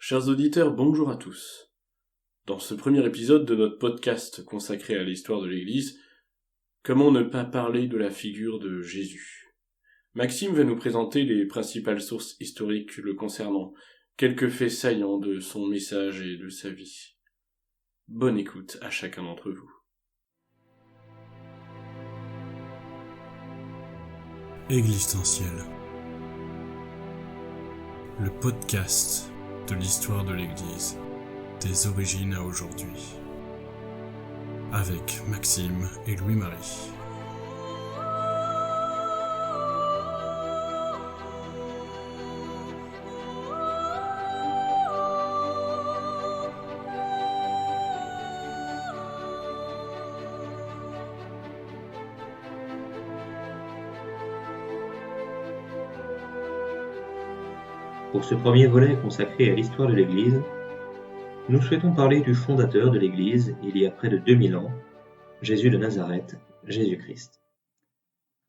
Chers auditeurs, bonjour à tous. Dans ce premier épisode de notre podcast consacré à l'histoire de l'Église, comment ne pas parler de la figure de Jésus ? Maxime va nous présenter les principales sources historiques le concernant, quelques faits saillants de son message et de sa vie. Bonne écoute à chacun d'entre vous. Existentiel, le podcast de l'histoire de l'Église, des origines à aujourd'hui, avec Maxime et Louis-Marie. Pour ce premier volet consacré à l'histoire de l'Église, nous souhaitons parler du fondateur de l'Église il y a près de 2000 ans, Jésus de Nazareth, Jésus-Christ.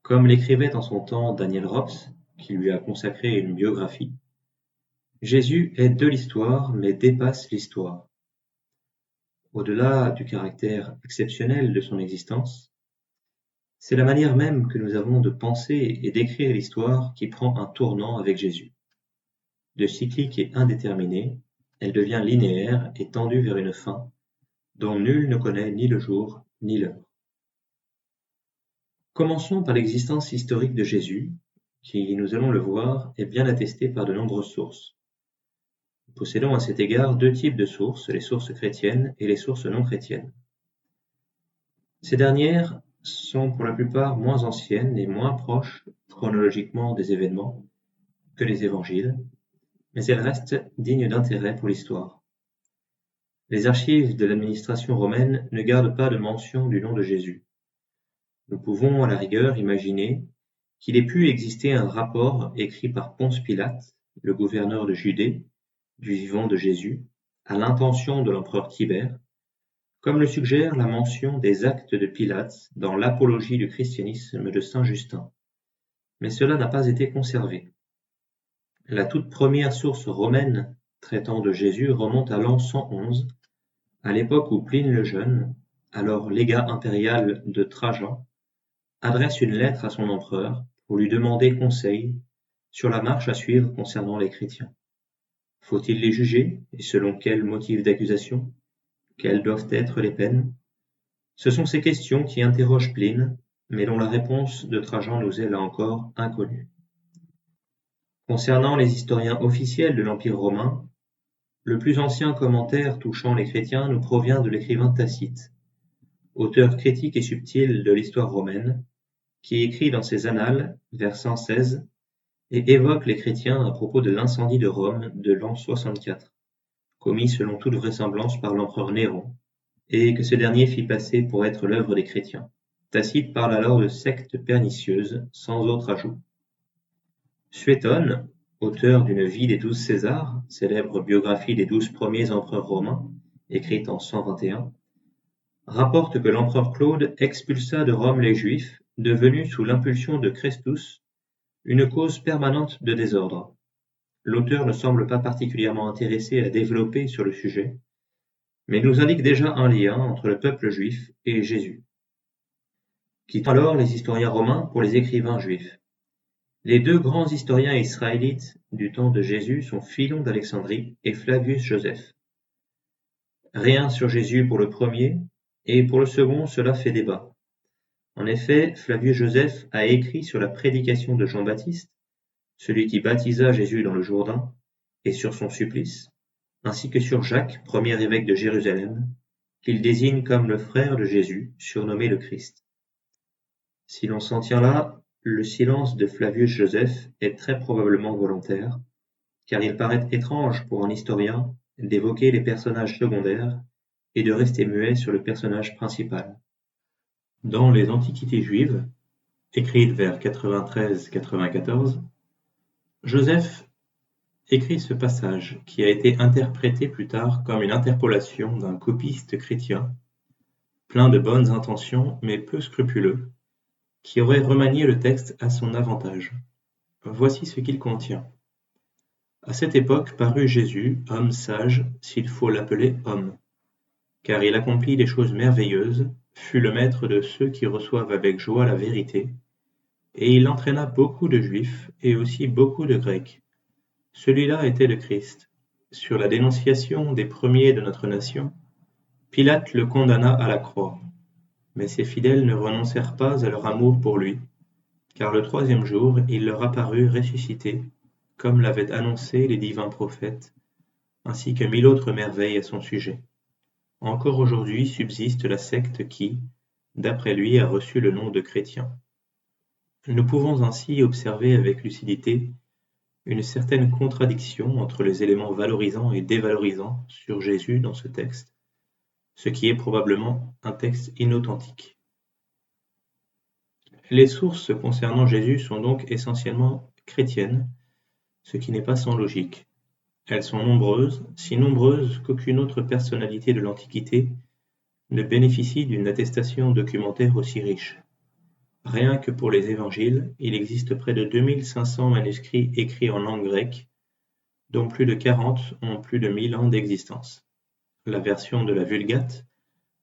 Comme l'écrivait en son temps Daniel Rops, qui lui a consacré une biographie, Jésus est de l'histoire mais dépasse l'histoire. Au-delà du caractère exceptionnel de son existence, c'est la manière même que nous avons de penser et d'écrire l'histoire qui prend un tournant avec Jésus. De cyclique et indéterminée, elle devient linéaire et tendue vers une fin, dont nul ne connaît ni le jour ni l'heure. Commençons par l'existence historique de Jésus, qui, nous allons le voir, est bien attestée par de nombreuses sources. Nous possédons à cet égard deux types de sources, les sources chrétiennes et les sources non chrétiennes. Ces dernières sont pour la plupart moins anciennes et moins proches chronologiquement des événements que les évangiles, mais elles restent dignes d'intérêt pour l'histoire. Les archives de l'administration romaine ne gardent pas de mention du nom de Jésus. Nous pouvons à la rigueur imaginer qu'il ait pu exister un rapport écrit par Ponce Pilate, le gouverneur de Judée, du vivant de Jésus, à l'intention de l'empereur Tibère, comme le suggère la mention des actes de Pilate dans l'apologie du christianisme de saint Justin. Mais cela n'a pas été conservé. La toute première source romaine traitant de Jésus remonte à l'an 111, à l'époque où Pline le Jeune, alors légat impérial de Trajan, adresse une lettre à son empereur pour lui demander conseil sur la marche à suivre concernant les chrétiens. Faut-il les juger, et selon quels motifs d'accusation? Quelles doivent être les peines? Ce sont ces questions qui interrogent Pline, mais dont la réponse de Trajan nous est là encore inconnue. Concernant les historiens officiels de l'Empire romain, le plus ancien commentaire touchant les chrétiens nous provient de l'écrivain Tacite, auteur critique et subtil de l'histoire romaine, qui écrit dans ses Annales, vers 116, et évoque les chrétiens à propos de l'incendie de Rome de l'an 64, commis selon toute vraisemblance par l'empereur Néron, et que ce dernier fit passer pour être l'œuvre des chrétiens. Tacite parle alors de secte pernicieuse, sans autre ajout. Suétone, auteur d'une vie des 12 Césars, célèbre biographie des 12 premiers empereurs romains, écrite en 121, rapporte que l'empereur Claude expulsa de Rome les Juifs, devenus sous l'impulsion de Chrestus une cause permanente de désordre. L'auteur ne semble pas particulièrement intéressé à développer sur le sujet, mais nous indique déjà un lien entre le peuple juif et Jésus. Quittons alors les historiens romains pour les écrivains juifs. Les deux grands historiens israélites du temps de Jésus sont Philon d'Alexandrie et Flavius Joseph. Rien sur Jésus pour le premier, et pour le second cela fait débat. En effet, Flavius Joseph a écrit sur la prédication de Jean-Baptiste, celui qui baptisa Jésus dans le Jourdain, et sur son supplice, ainsi que sur Jacques, premier évêque de Jérusalem, qu'il désigne comme le frère de Jésus, surnommé le Christ. Si l'on s'en tient là, le silence de Flavius Joseph est très probablement volontaire, car il paraît étrange pour un historien d'évoquer les personnages secondaires et de rester muet sur le personnage principal. Dans les Antiquités juives, écrites vers 93-94, Joseph écrit ce passage qui a été interprété plus tard comme une interpolation d'un copiste chrétien, plein de bonnes intentions mais peu scrupuleux, qui aurait remanié le texte à son avantage. Voici ce qu'il contient. À cette époque parut Jésus, homme sage, s'il faut l'appeler homme, car il accomplit des choses merveilleuses, fut le maître de ceux qui reçoivent avec joie la vérité, et il entraîna beaucoup de Juifs et aussi beaucoup de Grecs. Celui-là était le Christ. Sur la dénonciation des premiers de notre nation, Pilate le condamna à la croix. Mais ses fidèles ne renoncèrent pas à leur amour pour lui, car le troisième jour il leur apparut ressuscité, comme l'avaient annoncé les divins prophètes, ainsi que 1000 autres merveilles à son sujet. Encore aujourd'hui subsiste la secte qui, d'après lui, a reçu le nom de chrétien. Nous pouvons ainsi observer avec lucidité une certaine contradiction entre les éléments valorisants et dévalorisants sur Jésus dans ce texte, ce qui est probablement un texte inauthentique. Les sources concernant Jésus sont donc essentiellement chrétiennes, ce qui n'est pas sans logique. Elles sont nombreuses, si nombreuses qu'aucune autre personnalité de l'Antiquité ne bénéficie d'une attestation documentaire aussi riche. Rien que pour les évangiles, il existe près de 2500 manuscrits écrits en langue grecque, dont plus de 40 ont plus de 1000 ans d'existence. La version de la Vulgate,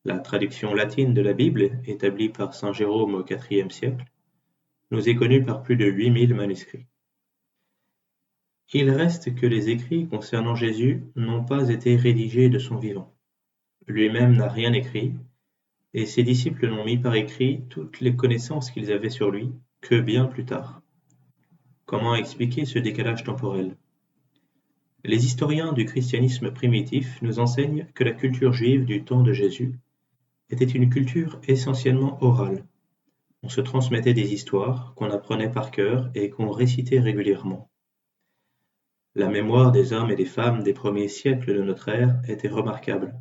la traduction latine de la Bible, établie par saint Jérôme au IVe siècle, nous est connue par plus de 8000 manuscrits. Il reste que les écrits concernant Jésus n'ont pas été rédigés de son vivant. Lui-même n'a rien écrit, et ses disciples n'ont mis par écrit toutes les connaissances qu'ils avaient sur lui que bien plus tard. Comment expliquer ce décalage temporel ? Les historiens du christianisme primitif nous enseignent que la culture juive du temps de Jésus était une culture essentiellement orale. On se transmettait des histoires qu'on apprenait par cœur et qu'on récitait régulièrement. La mémoire des hommes et des femmes des premiers siècles de notre ère était remarquable.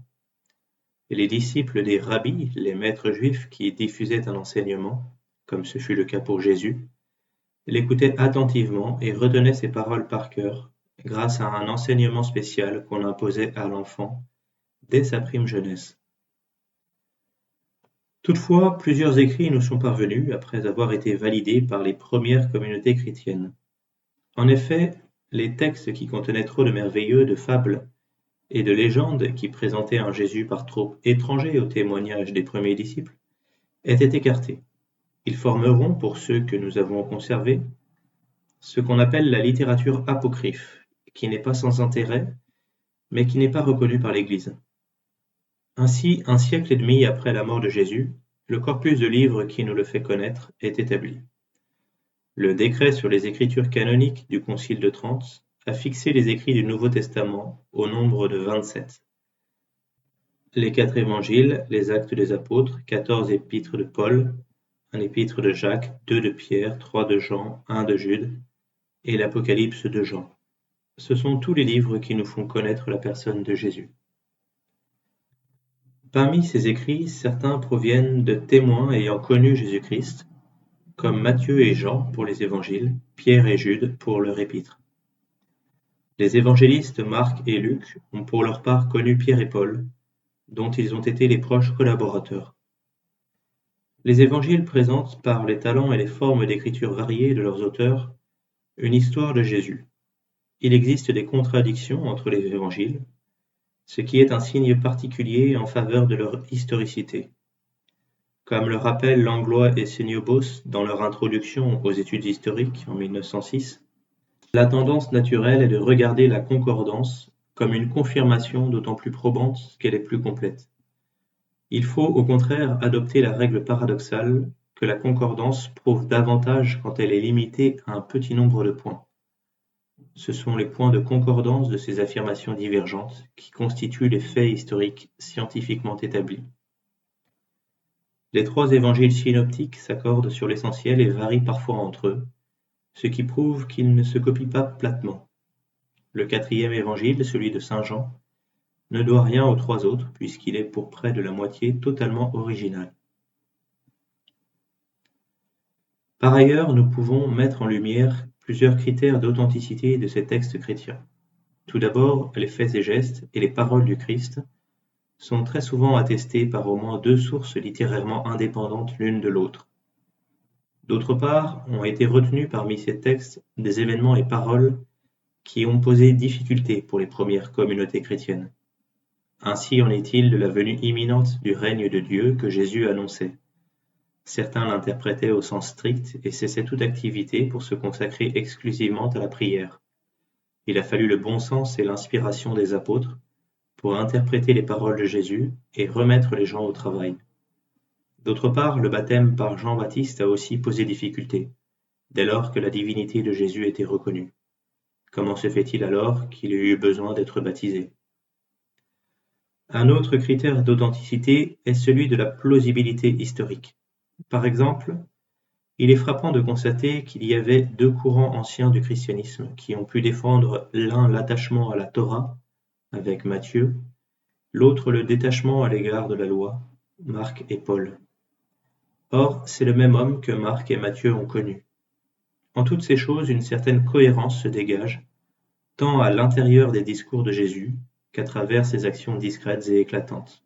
Et les disciples des rabbis, les maîtres juifs qui diffusaient un enseignement, comme ce fut le cas pour Jésus, l'écoutaient attentivement et retenaient ses paroles par cœur, grâce à un enseignement spécial qu'on imposait à l'enfant dès sa prime jeunesse. Toutefois, plusieurs écrits nous sont parvenus après avoir été validés par les premières communautés chrétiennes. En effet, les textes qui contenaient trop de merveilleux, de fables et de légendes qui présentaient un Jésus par trop étranger au témoignage des premiers disciples étaient écartés. Ils formeront, pour ceux que nous avons conservés, ce qu'on appelle la littérature apocryphe, qui n'est pas sans intérêt, mais qui n'est pas reconnue par l'Église. Ainsi, 1 siècle et demi après la mort de Jésus, le corpus de livres qui nous le fait connaître est établi. Le décret sur les écritures canoniques du Concile de Trente a fixé les écrits du Nouveau Testament au nombre de 27. Les 4 évangiles, les actes des apôtres, 14 épîtres de Paul, un épître de Jacques, 2 de Pierre, 3 de Jean, 1 de Jude, et l'Apocalypse de Jean. Ce sont tous les livres qui nous font connaître la personne de Jésus. Parmi ces écrits, certains proviennent de témoins ayant connu Jésus-Christ, comme Matthieu et Jean pour les évangiles, Pierre et Jude pour leur épître. Les évangélistes Marc et Luc ont pour leur part connu Pierre et Paul, dont ils ont été les proches collaborateurs. Les évangiles présentent, par les talents et les formes d'écriture variées de leurs auteurs, une histoire de Jésus. Il existe des contradictions entre les évangiles, ce qui est un signe particulier en faveur de leur historicité. Comme le rappellent Langlois et Seniobos dans leur introduction aux études historiques en 1906, la tendance naturelle est de regarder la concordance comme une confirmation d'autant plus probante qu'elle est plus complète. Il faut au contraire adopter la règle paradoxale que la concordance prouve davantage quand elle est limitée à un petit nombre de points. Ce sont les points de concordance de ces affirmations divergentes qui constituent les faits historiques scientifiquement établis. Les 3 évangiles synoptiques s'accordent sur l'essentiel et varient parfois entre eux, ce qui prouve qu'ils ne se copient pas platement. Le 4e évangile, celui de saint Jean, ne doit rien aux 3 autres puisqu'il est pour près de la moitié totalement original. Par ailleurs, nous pouvons mettre en lumière plusieurs critères d'authenticité de ces textes chrétiens. Tout d'abord, les faits et gestes et les paroles du Christ sont très souvent attestés par au moins 2 sources littérairement indépendantes l'une de l'autre. D'autre part, ont été retenus parmi ces textes des événements et paroles qui ont posé difficulté pour les premières communautés chrétiennes. Ainsi en est-il de la venue imminente du règne de Dieu que Jésus annonçait. Certains l'interprétaient au sens strict et cessaient toute activité pour se consacrer exclusivement à la prière. Il a fallu le bon sens et l'inspiration des apôtres pour interpréter les paroles de Jésus et remettre les gens au travail. D'autre part, le baptême par Jean-Baptiste a aussi posé difficulté, dès lors que la divinité de Jésus était reconnue. Comment se fait-il alors qu'il ait eu besoin d'être baptisé ? Un autre critère d'authenticité est celui de la plausibilité historique. Par exemple, il est frappant de constater qu'il y avait deux courants anciens du christianisme qui ont pu défendre l'un l'attachement à la Torah, avec Matthieu, l'autre le détachement à l'égard de la loi, Marc et Paul. Or, c'est le même homme que Marc et Matthieu ont connu. En toutes ces choses, une certaine cohérence se dégage, tant à l'intérieur des discours de Jésus qu'à travers ses actions discrètes et éclatantes.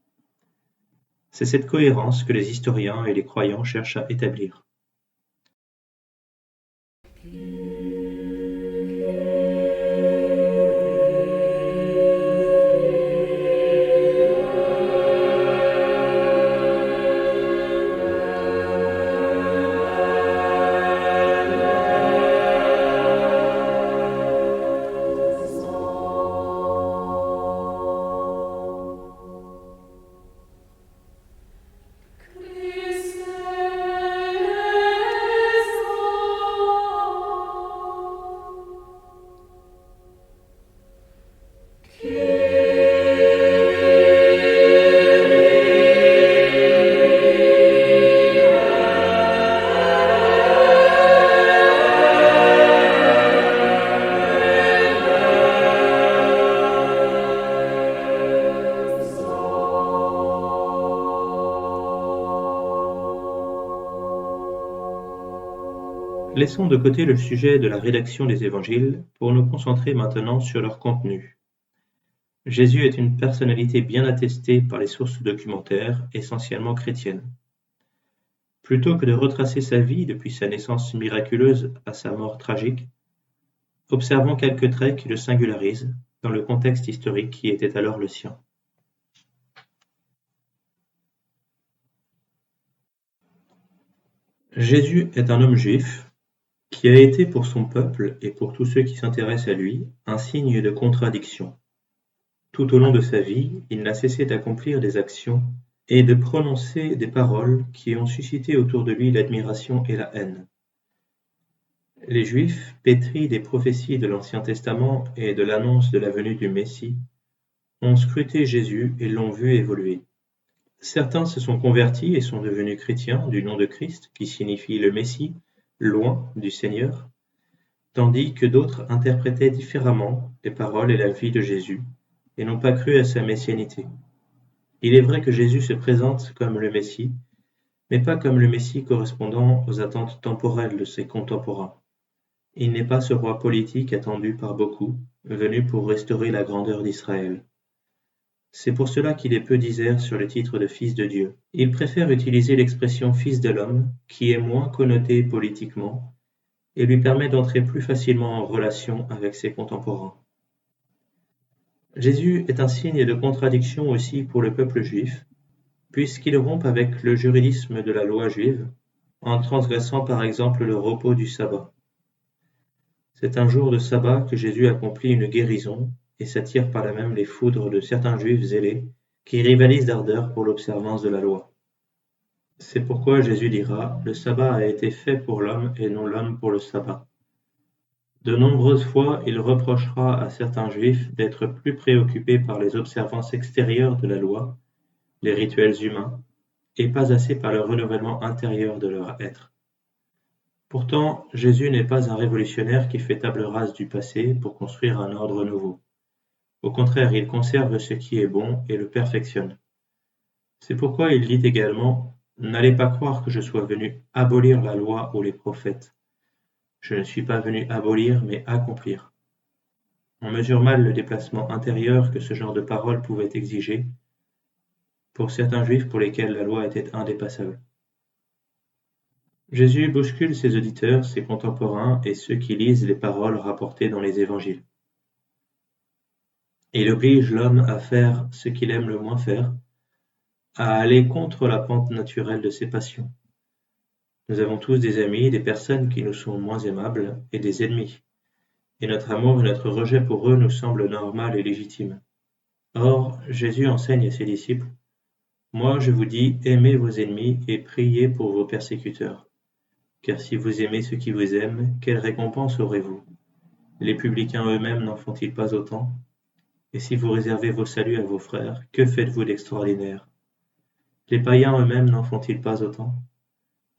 C'est cette cohérence que les historiens et les croyants cherchent à établir. Laissons de côté le sujet de la rédaction des évangiles pour nous concentrer maintenant sur leur contenu. Jésus est une personnalité bien attestée par les sources documentaires, essentiellement chrétiennes. Plutôt que de retracer sa vie depuis sa naissance miraculeuse à sa mort tragique, observons quelques traits qui le singularisent dans le contexte historique qui était alors le sien. Jésus est un homme juif qui a été pour son peuple et pour tous ceux qui s'intéressent à lui un signe de contradiction. Tout au long de sa vie, il n'a cessé d'accomplir des actions et de prononcer des paroles qui ont suscité autour de lui l'admiration et la haine. Les Juifs, pétris des prophéties de l'Ancien Testament et de l'annonce de la venue du Messie, ont scruté Jésus et l'ont vu évoluer. Certains se sont convertis et sont devenus chrétiens du nom de Christ, qui signifie le Messie, loin du Seigneur, tandis que d'autres interprétaient différemment les paroles et la vie de Jésus et n'ont pas cru à sa messianité. Il est vrai que Jésus se présente comme le Messie, mais pas comme le Messie correspondant aux attentes temporelles de ses contemporains. Il n'est pas ce roi politique attendu par beaucoup, venu pour restaurer la grandeur d'Israël. C'est pour cela qu'il est peu disert sur le titre de Fils de Dieu. Il préfère utiliser l'expression Fils de l'homme, qui est moins connotée politiquement, et lui permet d'entrer plus facilement en relation avec ses contemporains. Jésus est un signe de contradiction aussi pour le peuple juif, puisqu'il rompt avec le juridisme de la loi juive, en transgressant par exemple le repos du sabbat. C'est un jour de sabbat que Jésus accomplit une guérison, et s'attire par là même les foudres de certains juifs zélés qui rivalisent d'ardeur pour l'observance de la loi. C'est pourquoi Jésus dira « Le sabbat a été fait pour l'homme et non l'homme pour le sabbat ». De nombreuses fois, il reprochera à certains juifs d'être plus préoccupés par les observances extérieures de la loi, les rituels humains, et pas assez par le renouvellement intérieur de leur être. Pourtant, Jésus n'est pas un révolutionnaire qui fait table rase du passé pour construire un ordre nouveau. Au contraire, il conserve ce qui est bon et le perfectionne. C'est pourquoi il dit également « N'allez pas croire que je sois venu abolir la loi ou les prophètes. Je ne suis pas venu abolir, mais accomplir. » On mesure mal le déplacement intérieur que ce genre de paroles pouvait exiger pour certains juifs pour lesquels la loi était indépassable. Jésus bouscule ses auditeurs, ses contemporains et ceux qui lisent les paroles rapportées dans les évangiles. Il oblige l'homme à faire ce qu'il aime le moins faire, à aller contre la pente naturelle de ses passions. Nous avons tous des amis, des personnes qui nous sont moins aimables, et des ennemis, et notre amour et notre rejet pour eux nous semblent normal et légitime. Or, Jésus enseigne à ses disciples: Moi je vous dis, aimez vos ennemis et priez pour vos persécuteurs. Car si vous aimez ceux qui vous aiment, quelle récompense aurez-vous? Les publicains eux-mêmes n'en font-ils pas autant? Et si vous réservez vos saluts à vos frères, que faites-vous d'extraordinaire? Les païens eux-mêmes n'en font-ils pas autant?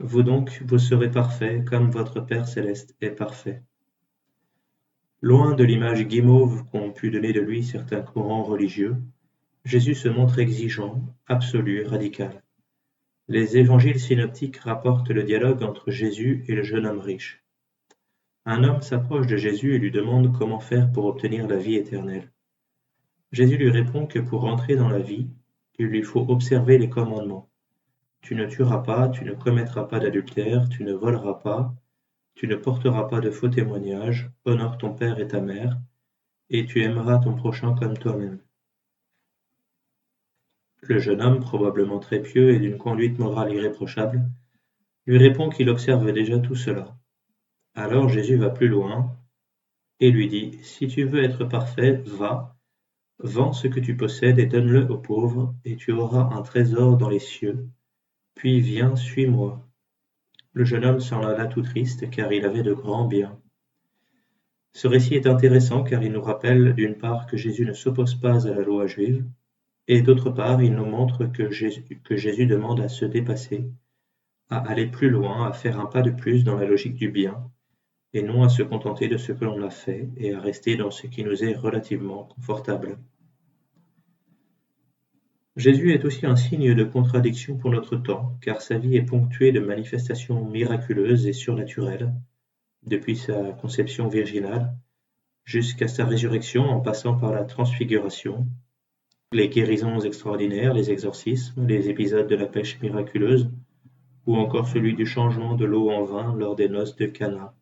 Vous donc, vous serez parfaits, comme votre Père céleste est parfait. Loin de l'image guimauve qu'ont pu donner de lui certains courants religieux, Jésus se montre exigeant, absolu, radical. Les évangiles synoptiques rapportent le dialogue entre Jésus et le jeune homme riche. Un homme s'approche de Jésus et lui demande comment faire pour obtenir la vie éternelle. Jésus lui répond que pour entrer dans la vie, il lui faut observer les commandements. Tu ne tueras pas, tu ne commettras pas d'adultère, tu ne voleras pas, tu ne porteras pas de faux témoignages, honore ton père et ta mère, et tu aimeras ton prochain comme toi-même. Le jeune homme, probablement très pieux et d'une conduite morale irréprochable, lui répond qu'il observe déjà tout cela. Alors Jésus va plus loin et lui dit: Si tu veux être parfait, va, vends ce que tu possèdes et donne-le aux pauvres, et tu auras un trésor dans les cieux. Puis viens, suis-moi. Le jeune homme s'en alla tout triste, car il avait de grands biens. Ce récit est intéressant car il nous rappelle d'une part que Jésus ne s'oppose pas à la loi juive, et d'autre part il nous montre que Jésus demande à se dépasser, à aller plus loin, à faire un pas de plus dans la logique du bien, et non à se contenter de ce que l'on a fait et à rester dans ce qui nous est relativement confortable. Jésus est aussi un signe de contradiction pour notre temps, car sa vie est ponctuée de manifestations miraculeuses et surnaturelles, depuis sa conception virginale jusqu'à sa résurrection en passant par la transfiguration, les guérisons extraordinaires, les exorcismes, les épisodes de la pêche miraculeuse, ou encore celui du changement de l'eau en vin lors des noces de Cana.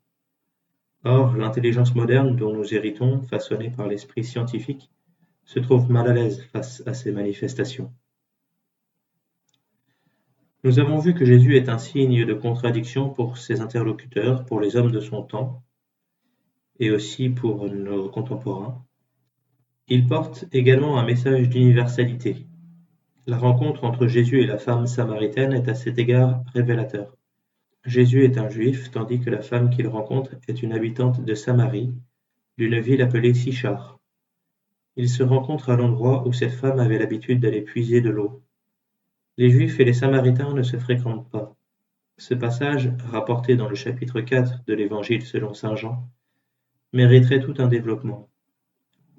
Or, l'intelligence moderne dont nous héritons, façonnée par l'esprit scientifique, se trouve mal à l'aise face à ces manifestations. Nous avons vu que Jésus est un signe de contradiction pour ses interlocuteurs, pour les hommes de son temps, et aussi pour nos contemporains. Il porte également un message d'universalité. La rencontre entre Jésus et la femme samaritaine est à cet égard révélateur. Jésus est un juif, tandis que la femme qu'il rencontre est une habitante de Samarie, d'une ville appelée Sichar. Ils se rencontrent à l'endroit où cette femme avait l'habitude d'aller puiser de l'eau. Les Juifs et les Samaritains ne se fréquentent pas. Ce passage, rapporté dans le chapitre 4 de l'Évangile selon saint Jean, mériterait tout un développement.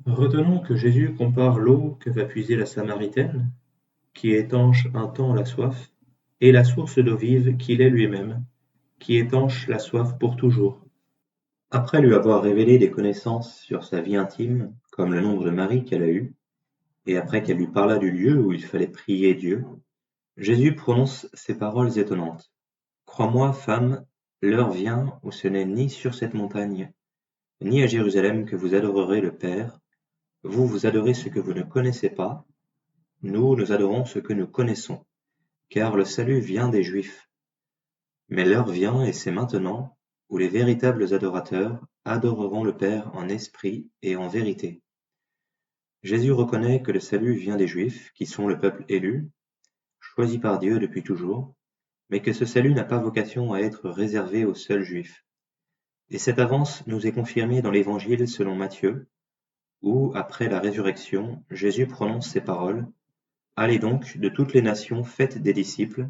Retenons que Jésus compare l'eau que va puiser la Samaritaine, qui étanche un temps la soif, et la source d'eau vive qu'il est lui-même, qui étanche la soif pour toujours. Après lui avoir révélé des connaissances sur sa vie intime, comme le nombre de maris qu'elle a eus, et après qu'elle lui parla du lieu où il fallait prier Dieu, Jésus prononce ces paroles étonnantes. « Crois-moi, femme, l'heure vient où ce n'est ni sur cette montagne, ni à Jérusalem que vous adorerez le Père. Vous, vous adorez ce que vous ne connaissez pas. Nous adorons ce que nous connaissons, car le salut vient des Juifs. Mais l'heure vient, et c'est maintenant, où les véritables adorateurs adoreront le Père en esprit et en vérité. » Jésus reconnaît que le salut vient des Juifs, qui sont le peuple élu, choisi par Dieu depuis toujours, mais que ce salut n'a pas vocation à être réservé aux seuls Juifs. Et cette avance nous est confirmée dans l'Évangile selon Matthieu, où, après la résurrection, Jésus prononce ces paroles: « Allez donc de toutes les nations, faites des disciples,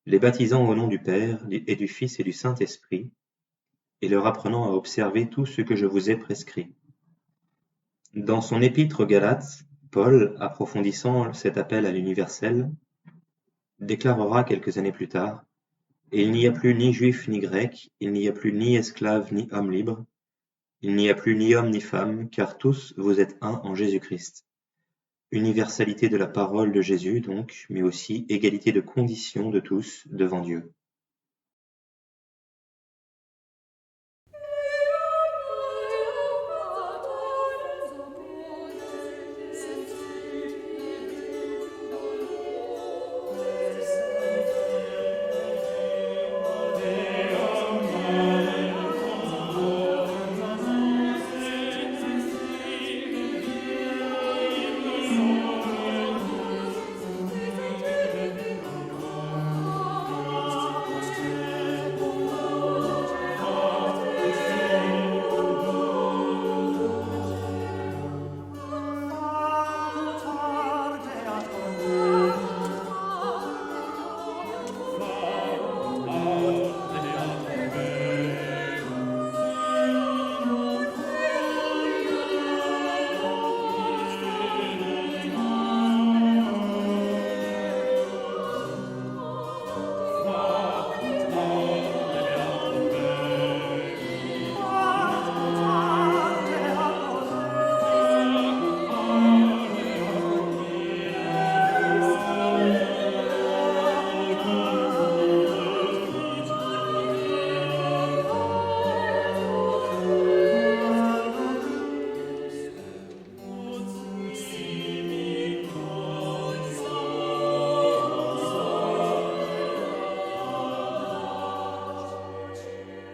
les baptisant au nom du Père et du Fils et du Saint-Esprit, et leur apprenant à observer tout ce que je vous ai prescrit. » Dans son épître aux Galates, Paul, approfondissant cet appel à l'universel, déclarera quelques années plus tard: « Et il n'y a plus ni juif ni grec, il n'y a plus ni esclave ni homme libre, il n'y a plus ni homme ni femme, car tous vous êtes un en Jésus-Christ. » Universalité de la parole de Jésus donc, mais aussi égalité de condition de tous devant Dieu.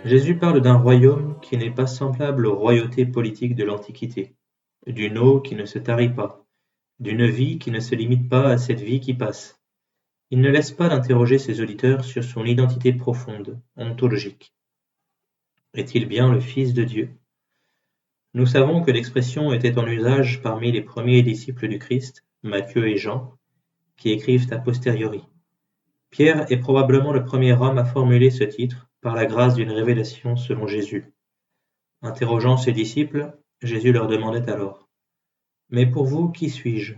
Jésus parle d'un royaume qui n'est pas semblable aux royautés politiques de l'Antiquité, d'une eau qui ne se tarit pas, d'une vie qui ne se limite pas à cette vie qui passe. Il ne laisse pas d'interroger ses auditeurs sur son identité profonde, ontologique. Est-il bien le Fils de Dieu? Nous savons que l'expression était en usage parmi les premiers disciples du Christ, Matthieu et Jean, qui écrivent a posteriori. Pierre est probablement le premier homme à formuler ce titre par la grâce d'une révélation selon Jésus. Interrogeant ses disciples, Jésus leur demandait alors: « Mais pour vous, qui suis-je »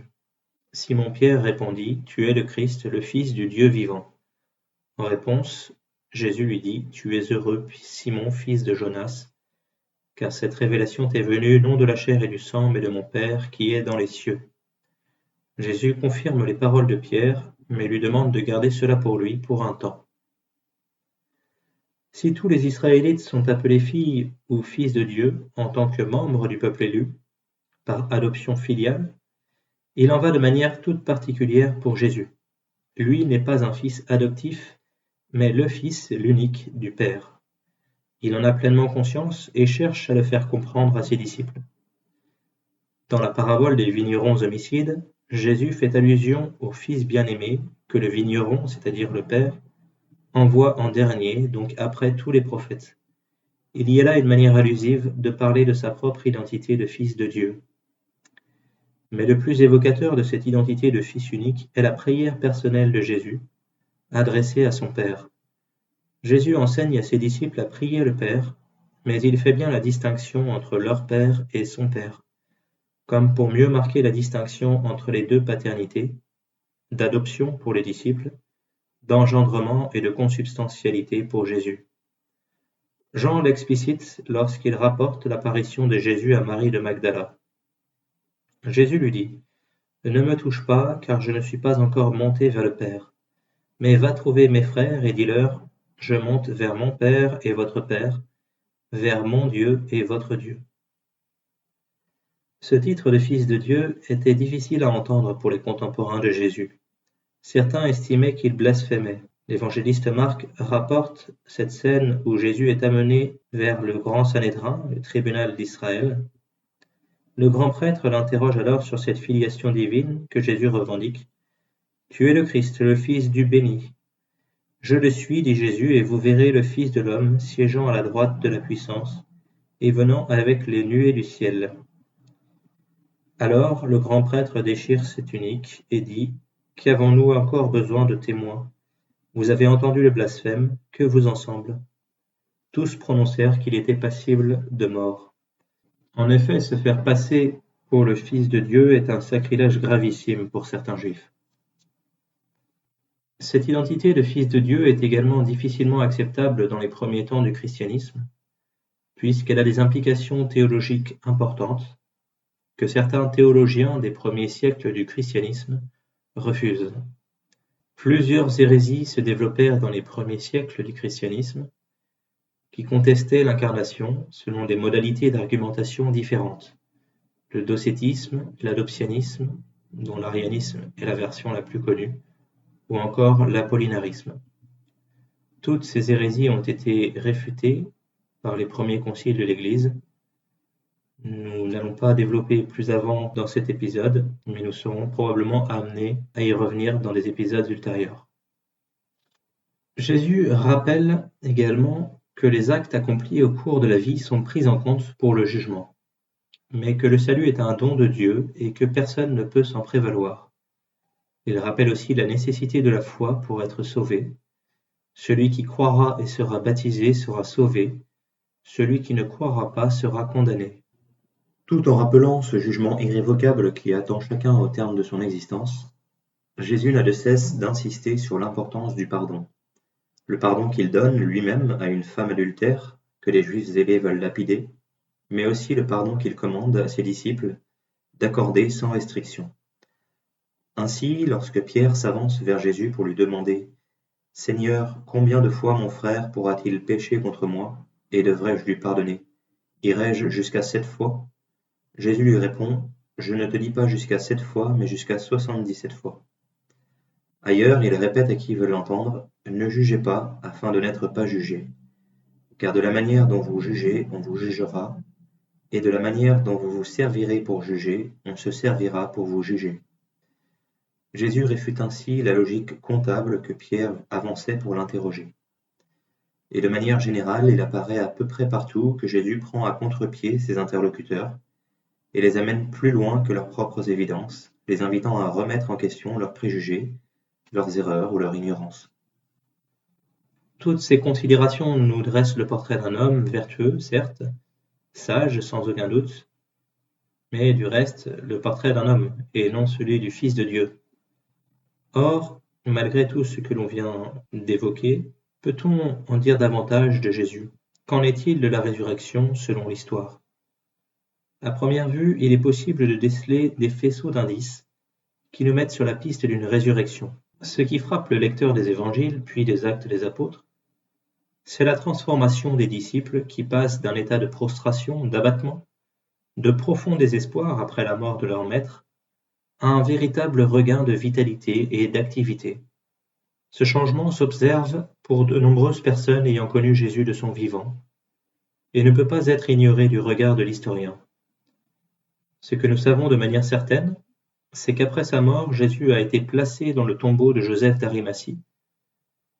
Simon-Pierre répondit: « Tu es le Christ, le Fils du Dieu vivant. » En réponse, Jésus lui dit: « Tu es heureux, Simon, fils de Jonas, car cette révélation t'est venue non de la chair et du sang, mais de mon Père qui est dans les cieux. » Jésus confirme les paroles de Pierre, mais lui demande de garder cela pour lui pour un temps. Si tous les Israélites sont appelés filles ou fils de Dieu en tant que membres du peuple élu, par adoption filiale, il en va de manière toute particulière pour Jésus. Lui n'est pas un fils adoptif, mais le Fils l'unique du Père. Il en a pleinement conscience et cherche à le faire comprendre à ses disciples. Dans la parabole des vignerons homicides, Jésus fait allusion au Fils bien-aimé que le vigneron, c'est-à-dire le Père, envoie en dernier, donc après tous les prophètes. Il y a là une manière allusive de parler de sa propre identité de Fils de Dieu. Mais le plus évocateur de cette identité de Fils unique est la prière personnelle de Jésus, adressée à son Père. Jésus enseigne à ses disciples à prier le Père, mais il fait bien la distinction entre leur Père et son Père, comme pour mieux marquer la distinction entre les deux paternités, d'adoption pour les disciples, d'engendrement et de consubstantialité pour Jésus. Jean l'explicite lorsqu'il rapporte l'apparition de Jésus à Marie de Magdala. Jésus lui dit: « Ne me touche pas, car je ne suis pas encore monté vers le Père. Mais va trouver mes frères et dis-leur: je monte vers mon Père et votre Père, vers mon Dieu et votre Dieu. » Ce titre de Fils de Dieu était difficile à entendre pour les contemporains de Jésus. Certains estimaient qu'il blasphémait. L'évangéliste Marc rapporte cette scène où Jésus est amené vers le grand Sanhédrin, le tribunal d'Israël. Le grand prêtre l'interroge alors sur cette filiation divine que Jésus revendique. « Tu es le Christ, le Fils du béni. » « Je le suis, dit Jésus, et vous verrez le Fils de l'homme siégeant à la droite de la puissance, et venant avec les nuées du ciel. » Alors le grand prêtre déchire ses tuniques et dit: « Qu'avons-nous encore besoin de témoins? Vous avez entendu le blasphème, que vous en semble ?» Tous prononcèrent qu'il était passible de mort. En effet, se faire passer pour le Fils de Dieu est un sacrilège gravissime pour certains juifs. Cette identité de Fils de Dieu est également difficilement acceptable dans les premiers temps du christianisme, puisqu'elle a des implications théologiques importantes que certains théologiens des premiers siècles du christianisme refusent. Plusieurs hérésies se développèrent dans les premiers siècles du christianisme, qui contestaient l'incarnation selon des modalités d'argumentation différentes: le docétisme, l'adoptionnisme, dont l'arianisme est la version la plus connue, ou encore l'apollinarisme. Toutes ces hérésies ont été réfutées par les premiers conciles de l'Église. Nous n'allons pas développer plus avant dans cet épisode, mais nous serons probablement amenés à y revenir dans des épisodes ultérieurs. Jésus rappelle également que les actes accomplis au cours de la vie sont pris en compte pour le jugement, mais que le salut est un don de Dieu et que personne ne peut s'en prévaloir. Il rappelle aussi la nécessité de la foi pour être sauvé. Celui qui croira et sera baptisé sera sauvé. Celui qui ne croira pas sera condamné. Tout en rappelant ce jugement irrévocable qui attend chacun au terme de son existence, Jésus n'a de cesse d'insister sur l'importance du pardon. Le pardon qu'il donne lui-même à une femme adultère que les Juifs zélés veulent lapider, mais aussi le pardon qu'il commande à ses disciples d'accorder sans restriction. Ainsi, lorsque Pierre s'avance vers Jésus pour lui demander « Seigneur, combien de fois mon frère pourra-t-il pécher contre moi, et devrais-je lui pardonner? Irai-je jusqu'à 7 fois ?» Jésus lui répond « Je ne te dis pas jusqu'à 7 fois, mais jusqu'à 77 fois. » Ailleurs, il répète à qui veut l'entendre « Ne jugez pas, afin de n'être pas jugés. » car de la manière dont vous jugez, on vous jugera, et de la manière dont vous vous servirez pour juger, on se servira pour vous juger. Jésus réfute ainsi la logique comptable que Pierre avançait pour l'interroger. Et de manière générale, il apparaît à peu près partout que Jésus prend à contre-pied ses interlocuteurs et les amène plus loin que leurs propres évidences, les invitant à remettre en question leurs préjugés, leurs erreurs ou leur ignorance. Toutes ces considérations nous dressent le portrait d'un homme vertueux, certes, sage sans aucun doute, mais du reste le portrait d'un homme et non celui du Fils de Dieu. Or, malgré tout ce que l'on vient d'évoquer, peut-on en dire davantage de Jésus? Qu'en est-il de la résurrection selon l'histoire? À première vue, il est possible de déceler des faisceaux d'indices qui nous mettent sur la piste d'une résurrection. Ce qui frappe le lecteur des évangiles, puis des Actes des Apôtres, c'est la transformation des disciples qui passent d'un état de prostration, d'abattement, de profond désespoir après la mort de leur maître, à un véritable regain de vitalité et d'activité. Ce changement s'observe pour de nombreuses personnes ayant connu Jésus de son vivant, et ne peut pas être ignoré du regard de l'historien. Ce que nous savons de manière certaine, c'est qu'après sa mort, Jésus a été placé dans le tombeau de Joseph d'Arimathie,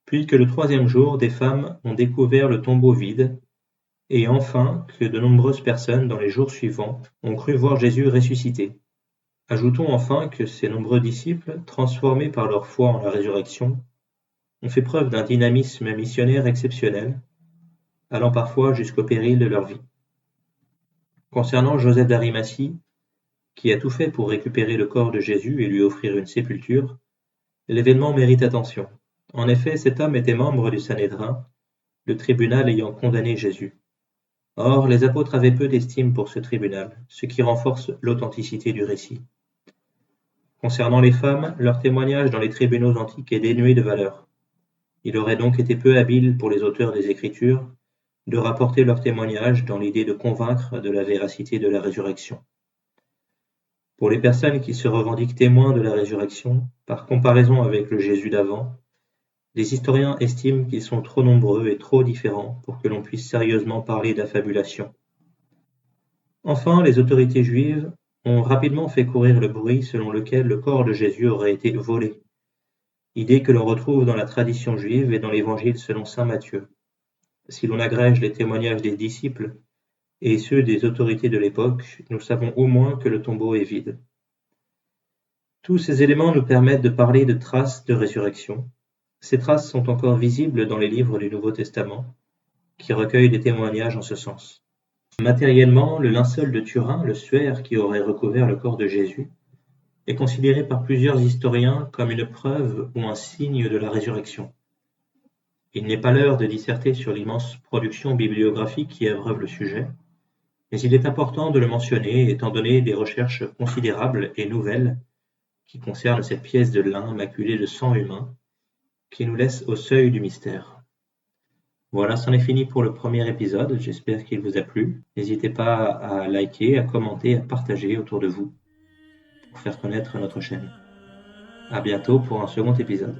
puis que le troisième jour, des femmes ont découvert le tombeau vide, et enfin que de nombreuses personnes, dans les jours suivants, ont cru voir Jésus ressuscité. Ajoutons enfin que ces nombreux disciples, transformés par leur foi en la résurrection, ont fait preuve d'un dynamisme missionnaire exceptionnel, allant parfois jusqu'au péril de leur vie. Concernant Joseph d'Arimathie, qui a tout fait pour récupérer le corps de Jésus et lui offrir une sépulture, l'événement mérite attention. En effet, cet homme était membre du Sanhédrin, le tribunal ayant condamné Jésus. Or, les apôtres avaient peu d'estime pour ce tribunal, ce qui renforce l'authenticité du récit. Concernant les femmes, leur témoignage dans les tribunaux antiques est dénué de valeur. Il aurait donc été peu habile pour les auteurs des Écritures de rapporter leur témoignage dans l'idée de convaincre de la véracité de la résurrection. Pour les personnes qui se revendiquent témoins de la résurrection, par comparaison avec le Jésus d'avant, les historiens estiment qu'ils sont trop nombreux et trop différents pour que l'on puisse sérieusement parler d'affabulation. Enfin, les autorités juives ont rapidement fait courir le bruit selon lequel le corps de Jésus aurait été volé, idée que l'on retrouve dans la tradition juive et dans l'Évangile selon saint Matthieu. Si l'on agrège les témoignages des disciples et ceux des autorités de l'époque, nous savons au moins que le tombeau est vide. Tous ces éléments nous permettent de parler de traces de résurrection. Ces traces sont encore visibles dans les livres du Nouveau Testament, qui recueillent des témoignages en ce sens. Matériellement, le linceul de Turin, le suaire qui aurait recouvert le corps de Jésus, est considéré par plusieurs historiens comme une preuve ou un signe de la résurrection. Il n'est pas l'heure de disserter sur l'immense production bibliographique qui abreuve le sujet, mais il est important de le mentionner étant donné des recherches considérables et nouvelles qui concernent cette pièce de lin maculée de sang humain qui nous laisse au seuil du mystère. Voilà, c'en est fini pour le premier épisode, j'espère qu'il vous a plu. N'hésitez pas à liker, à commenter, à partager autour de vous pour faire connaître notre chaîne. À bientôt pour un second épisode.